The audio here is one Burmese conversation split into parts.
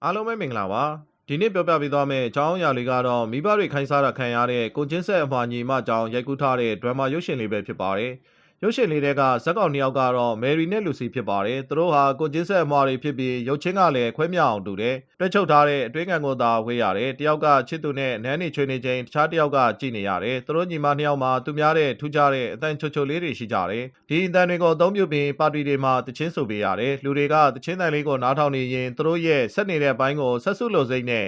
အားလုံးပဲမင်္ဂလာပါဒီနေ့ပြောပြပေးသွားမယ့်အကြောင်းအရာလေးကတော့မိဘတွေခိုင်းစားတာခံရတဲ့ကိုချင်းဆက်အမှားညီမအကြောင်းရိုက်ကူးထားတဲ့ဒရမာရုပ်ရှင်လေးပဲဖြစ်ပါတယ်ရုပ်ရှင်လေးတွေကဇက်ကောင်နှစ်ယောက်ကတော့မယ်ရီနဲ့လူစီဖြစ်ပါတယ်သူတို့ဟာကိုချင်းဆက်အမှားတွေဖြစ်ပြီးရုပ်ချင်းကလည်းခွဲမြောက်အောင်တူတယ်တွဲချုပ်ထားတဲ့အတွင်းခံကိုသာဝေးရတယ်တယောက်ကချစ်သူနဲ့နန်းနေချွေနေချိန်တခြားတယောက်ကကြည်နေရတယ်သူတို့ညီမနှစ်ယောက်မှာသူများတဲ့ထူးခြားတဲ့အတန်ချိုချိုလေးတွေရှိကြတယ်ဒီအတန်တွေကိုအသုံးပြုပြီးပါတီတွေမှာတချင်းဆိုပေးရတယ်လူတွေကတချင်းတန်လေးကိုနားထောင်နေရင်သူတို့ရဲ့ဆက်နေတဲ့အပိုင်းကိုဆက်စုလို့စိမ့်နဲ့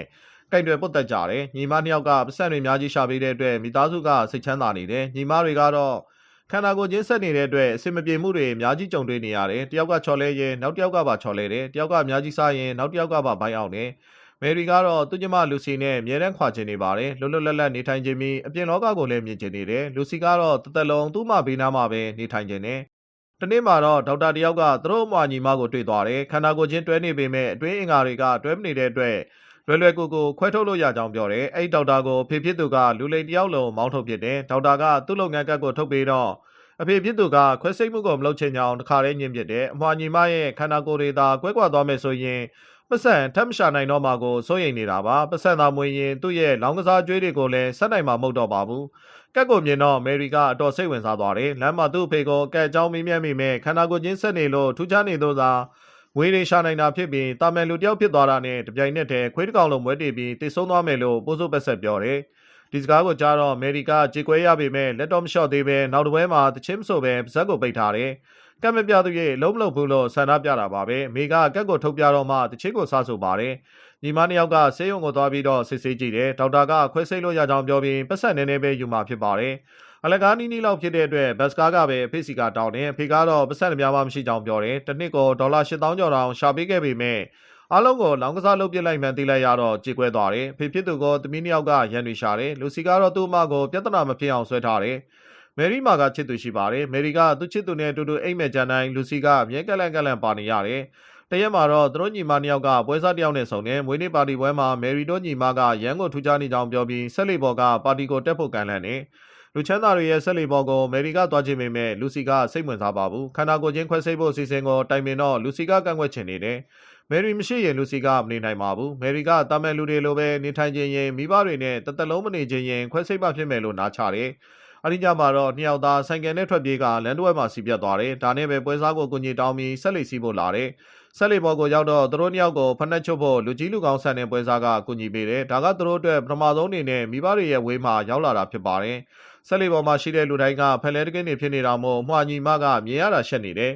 ကင်တွေပုတ်တက်ကြတယ်ညီမနှစ်ယောက်ကပတ်စံတွေအများကြီးရှာပေးတဲ့အတွက်မိသားစုကစိတ်ချမ်းသာနေတယ်ညီမတွေကတော့ခန္ဓာကိုယ်ချင်းဆက်နေတဲ့အတွက်အဆင်မပြေမှုတွေအများကြီးကြုံတွေ့နေရတယ်တယောက်ကချော်လဲရင်နောက်တယောက်ကပါချော်လဲတယ်တယောက်ကအများကြီးစားရင်နောက်တယောက်ကပါဘိုင်းအောင်တယ်မယ်ရီကတော့သူ့ညီမလူစီနဲ့အမြဲတမ်းခွာချင်နေပါတယ်လွတ်လွတ်လပ်လပ်နေထိုင်ခြင်းပြီးအပြင်လောကကိုလည်းမြင်ချင်နေတယ်လူစီကတော့တစ်သက်လုံးသူ့မဘေးနားမှာပဲနေထိုင်ခြင်းနဲ့တနေ့မှာတော့ဒေါက်တာတယောက်ကသူတို့အမွာညီမကိုတွေ့သွားတယ်ခန္ဓာကိုယ်ချင်းတွဲနေပေမဲ့အတွင်းအင်္ဂါတွေကတွဲမနေတဲ့အတွက်လွယ်ကူခွဲထုတ်လို့ရကြောင်းပြောတယ်အဲ့ဒေါက်တာကိုဖေဖြစ်သူကလူလိမ်တယောက်လုံးမောင်းထုတ်ပစ်တယ်ဒေါက်တာကသူ့လုပ်ငန်းကတ်ကိုထုတ်ပေးတော့အဖေဖြစ်သူကခွဲစိတ်မှုကိုမလုပ်ချင်ကြောင်းတခါတည်းညှင်းပစ်တယ်အမွာညီမရဲ့ခန္ဓာကိုယ်တွေသာကွဲကွာသွားမယ်ဆိုရင်ပတ်စံထပ်မရှာနိုင်တော့မှာကိုစိုးရိမ်နေတာပါပတ်စံသာမွေရင်သူ့ရဲ့လောင်းကစားကြွေးတွေကိုလည်းဆက်နိုင်မှာမဟုတ်တော့ပါဘူးကက်ကိုမြင်တော့မယ်ရီကအတော်စိတ်ဝင်စားသွားတယ်လမ်းမှာသူ့အဖေကိုကက်အကြောင်းမေးမြန်းမိမဲ့ခန္ဓာကိုယ်ချင်းဆက်နေလို့ထူးခြားနေသောသာငွေတွေရှာနိုင်တာဖြစ်ပြီးတာမန်လူတယောက်ဖြစ်သွားတာနဲ့တပြိုင်နက်တည်းခွေးတစ်ကောင်လုံးမွဲတေပြီးတိတ်ဆုံးသွားမယ်လို့ပိုးစိုးပက်ဆက်ပြောတယ်ဒီစကားကိုကြားတော့မယ်ရီကကြေကွဲရပေမဲ့လက်တော့မလျှော့သေးပဲနောက်တစ်ပွဲမှာတချင်းမဆိုပဲပါဇက်ကိုပိတ်ထားတယ်ကက်မပြသူရဲ့လုံးမလုံးဘူးလို့ဆန္ဒပြတာပါပဲမိကကက်ကိုထုတ်ပြတော့မှတချင်းကိုစားဆိုပါတယ်ညီမနှစ်ယောက်ကဆေးရုံကိုသွားပြီးတော့စစ်ဆေးကြည့်တယ်ဒေါက်တာကခွဲစိတ်လို့ရကြောင်းပြောပြီးပတ်ဆက်နေနေပဲယူမှာဖြစ်ပါတယ်အလကားနီးနီးလောက်ဖြစ်တဲ့အတွက်ဘတ်စကားကပဲအဖေစီကတောင်းတယ်အဖေကတော့ပတ်ဆက်များမှမရှိကြောင်းပြောတယ်တစ်နှစ်ကိုဒေါ်လာ8000ကျော်တောင်ရှာပေးခဲ့ပေမဲ့အားလုံးကိုလောင်းကစားလုပ်ပစ်လိုက်မှန်သိလိုက်ရတော့ကြေကွဲသွားတယ်ဖေဖြစ်သူကသမီးနှစ်ယောက်ကရန်တွေရှာတယ်လူစီကတော့သူ့အမကိုပြဿနာမဖြစ်အောင်ဆွဲထားတယ်မယ်ရီမာကချစ်သူရှိပါတယ်မယ်ရီကသူ့ချစ်သူနဲ့အတူတူအိမ်မက်ကြမ်းတိုင်းလူစီကအမြဲကလန့်ပါနေရတယ်တရက်မှာတော့သူတို့ညီမနှစ်ယောက်ကပွဲစားတစ်ယောက်နဲ့ဆုံတယ်မွေးနေ့ပါတီပွဲမှာမယ်ရီတို့ညီမကရန်ကိုထူးခြားနေကြောင်းပြောပြီးဆက်လီဘော်ကပါတီကိုတက်ဖို့ကမ်းလှမ်းတယ်လူချမ်းသာတွေရဲ့ဆက်လီဘော်ကိုမယ်ရီကသွားချင်ပေမဲ့လူစီကစိတ်ဝင်စားပါဘူးခန္ဓာကိုယ်ချင်းခွဲစိတ်ဖို့အစီအစဉ်ကိုတိုင်ပင်တော့လူစီကကန့်ကွက်ချင်နေတယ်မယ်ရီမရှိရင်လူစီကမနေနိုင်ပါဘူးမယ်ရီကတာမန်လူတွေလိုပဲနေထိုင်ခြင်းရင်မိဘတွေနဲ့တသက်လုံးမနေခြင်းရင်ခွဲစိတ်မှဖြစ်မယ်လို့နားချတယ်အရိကြမှာတော့နှစ်ယောက်သားဆိုင်ကယ်နဲ့ထွက်ပြေးကလမ်းတစ်ဝက်မှာစီးပြတ်သွားတယ်ဒါနဲ့ပဲပွဲစားကိုကိုကြီးတောင်းပြီးဆက်လက်စီးဖို့လာတယ်ဆက်လီဘော်ကိုရောက်တော့သူတို့နှစ်ယောက်ကိုဖက်နှက်ချုပ်ဖို့လူကြီးလူကောင်းဆန်တဲ့ပွဲစားကကူညီပေးတယ်ဒါကသူတို့အတွက်ပထမဆုံးအနေနဲ့မိဘတွေရဲ့ဝေးမှာရောက်လာတာဖြစ်ပါတယ်ဆက်လီဘော်မှာရှိတဲ့လူတိုင်းကဖက်လဲတကင်းနေဖြစ်နေတာမို့မှွာညီမကမြင်ရတာရှက်နေတယ်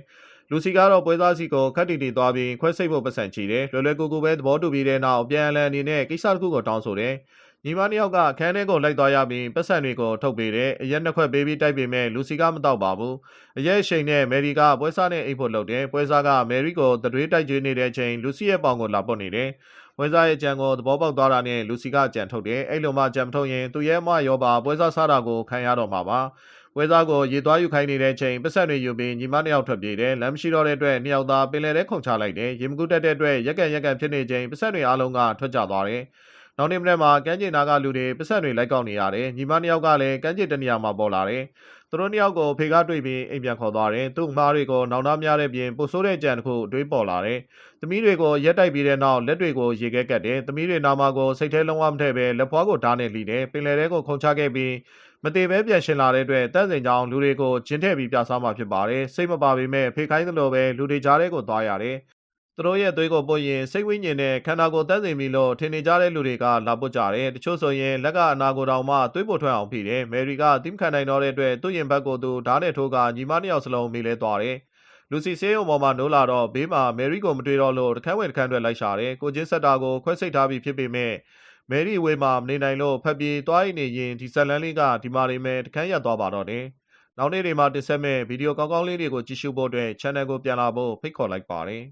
လူစီကတော့ပွဲစားစီကိုခက်တီတီသွားပြီးခွဲစိတ်ဖို့ပတ်စံချီတယ်လွယ်ကူပဲသဘောတူပြီးတဲ့နောက်ပြန်လည်အနေနဲ့ကိစ္စတစ်ခုကိုတောင်းဆိုတယ်ညီမနှစ်ယောက်ကအခန်းထဲကိုလိုက်သွားရပြီးပတ်စံတွေကိုထုတ်ပေးတယ်အရက်နှစ်ခွက်ပေးပြီးတိုက်ပေမဲ့လူစီကမတော့ပါဘူးအရက်ရှိန်နဲ့မယ်ရီကပွဲစားနဲ့အိတ်ဖို့လုပ်တယ်ပွဲစားကမယ်ရီကိုတတွေးတိုက်ကျွေးနေတဲ့အချိန်လူစီရဲ့ပေါင်ကိုလာပုတ်နေတယ်ပွဲစားရဲ့ကြံကိုသဘောပေါက်သွားတာနဲ့လူစီကကြံထုတ်တယ်အဲ့လိုမှကြံမထုတ်ရင်သူ့ရဲ့အမရောပါပွဲစားစားတာကိုခံရတော့မှာပါပွဲစားကိုရေသွားယူခိုင်းနေတဲ့အချိန်ပတ်စံတွေယူပြီးညီမနှစ်ယောက်ထွက်ပြေးတယ်လမ်းမရှိတော့တဲ့အတွက်နှစ်ယောက်သားပင်လယ်ထဲခုန်ချလိုက်တယ်ရေမကူးတက်တဲ့အတွက်ရက်ကန်ဖြစ်နေချိန်ပတ်စံတွေအားလုံးကထွက်ကြသွားတယ်နောက်နေ့မနေ့မှာကမ်းခြေနာကလူတွေပတ်စံတွေလိုက်ကောက်နေရတယ်ညီမနှစ်ယောက်ကလည်းကမ်းခြေတနေရာမှာပေါ်လာတယ်သူတို့နှစ်ယောက်ကိုဖေကားတွေ့ပြီးအိမ်ပြန်ခေါ်သွားတယ်သူ့မားတွေကိုနောင်တများတဲ့ပြင်ပိုဆိုးတဲ့ကြံတစ်ခုတွေးပေါ်လာတယ်သမီးတွေကိုရက်တိုက်ပြီးတဲ့နောက်လက်တွေကိုရေခဲကတ်တယ်သမီးတွေနာမကိုစိတ်ထဲလုံးဝမထည့်ပဲလက်ဖွားကိုဓာတ်နဲ့လှီတယ်ပင်လယ်ထဲကိုခုန်ချခဲ့ပြီးမသေးပဲပြန်ရှင်လာတဲ့အတွက်တန့်စင်ကြောင်လူတွေကိုဂျင်းထည့်ပြီးပြစားမှာဖြစ်ပါတယ်စိတ်မပါပေမဲ့ဖေခိုင်းသလိုပဲလူတွေကြားထဲကိုသွားရတယ်သူတို့ရဲ့သွေးကိုပုတ်ရင်စိတ်ဝိညာဉ်နဲ့ခန္ဓာကိုယ်တန်းစီပြီးလို့ထင်နေကြတဲ့လူတွေကလာပုတ်ကြတယ်တချို့ဆိုရင်လက်ကအနာကိုတောင်မှသွေးပိုထွက်အောင်ဖိတယ်မယ်ရီကတိမခံနိုင်တော့တဲ့အတွက်သူ့ရင်ဘတ်ကိုသူဓာတ်နဲ့ထိုးကညီမနှစ်ယောက်စလုံးမိလဲသွားတယ်လူစီဆေးရုံပေါ်မှာနိုးလာတော့ဘေးမှာမယ်ရီကိုမတွေ့တော့လို့တခန်းဝင်တခန်းအတွက်လိုက်ရှာတယ်ကိုချင်းဆက်တာကိုခွဲစိတ်ထားပြီးဖြစ်ပေမဲ့မယ်ရီဝေးမှာမနေနိုင်လို့ဖက်ပြေးသွားနေရင်ဒီဇက်လန်လေးကဒီမာရီမယ်တခန်းရက်သွားပါတော့တယ်နောက်နေ့တွေမှာတင်ဆက်မဲ့ဗီဒီယိုကောင်းလေးတွေကိုကြည့်ရှုဖို့အတွက် channel ကိုပြန်လာဖို့ဖိတ်ခေါ်လိုက်ပါတယ်